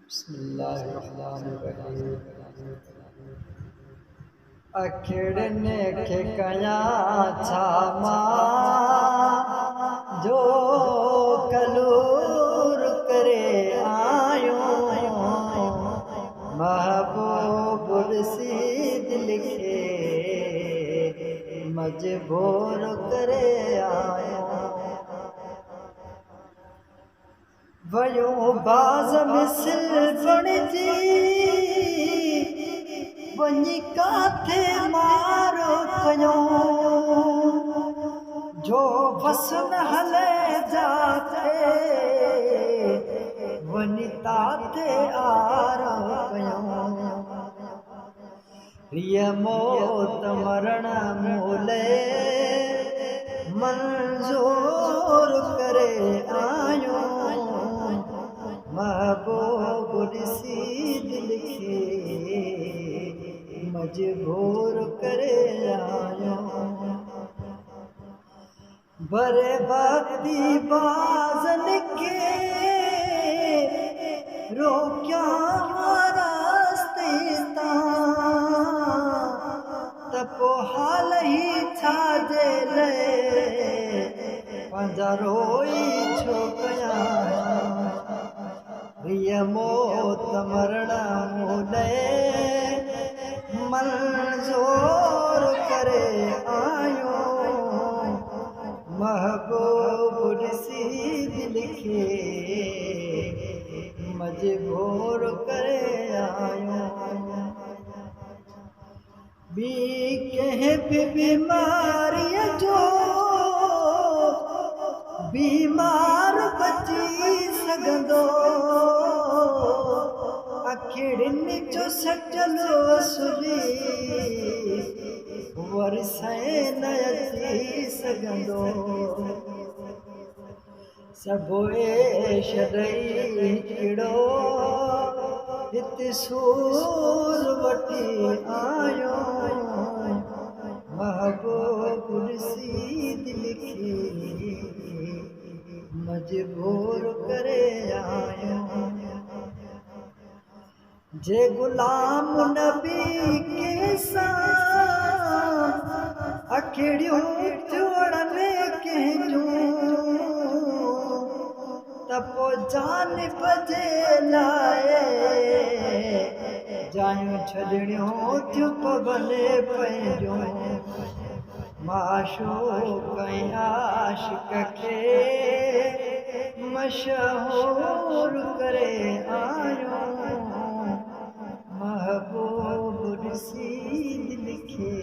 बिस्मिल्लाहिर्रहमानिर्रहीम। अखिड़ने खे कया छा मां जो कलूर करे आयो महबूब ॾिसी दिल खे मजबूर करे आयो वयो बाज़ मिसल बणिजी वञी काथे मारो कयो जो बस न हले जाते वञी ताते आरो कयो हीअ मौत मरण मोले मंज़ूर करे आयो महबूब ॾिसी दिल खे मजबूर करे आयो बर्बादी बाज़न खे रोकिया रास्ते तां त पोइ हाल ई छा जे पंहिंजा रोई छो कयां हीअ मौत मरण मोले मंज़ूर करे आयो महबूब ॾिसी दिल खे मजबूर करे आयो ॿी कंहिं बि बीमारीअ जो बीमार बची सघंदो अखिड़ियुनि जो सटलो सुली वरसे न अची सघंदो सभु ऐश ॾेई चिड़ो हिते सूर वठी आयो महबूब ॾिसी दिल खे मजबूर करे आयो जे गुलाम नबी के साथ अखिड़ियूं जोड़ने कंहिंजूं त पोइ जान बजे लाए जायूं छॾणियूं थियूं पवने पंहिंजूं माशूक़ ऐं आशिक़ खे मशहूर करे आयो महबूब ॾिसी दिल खे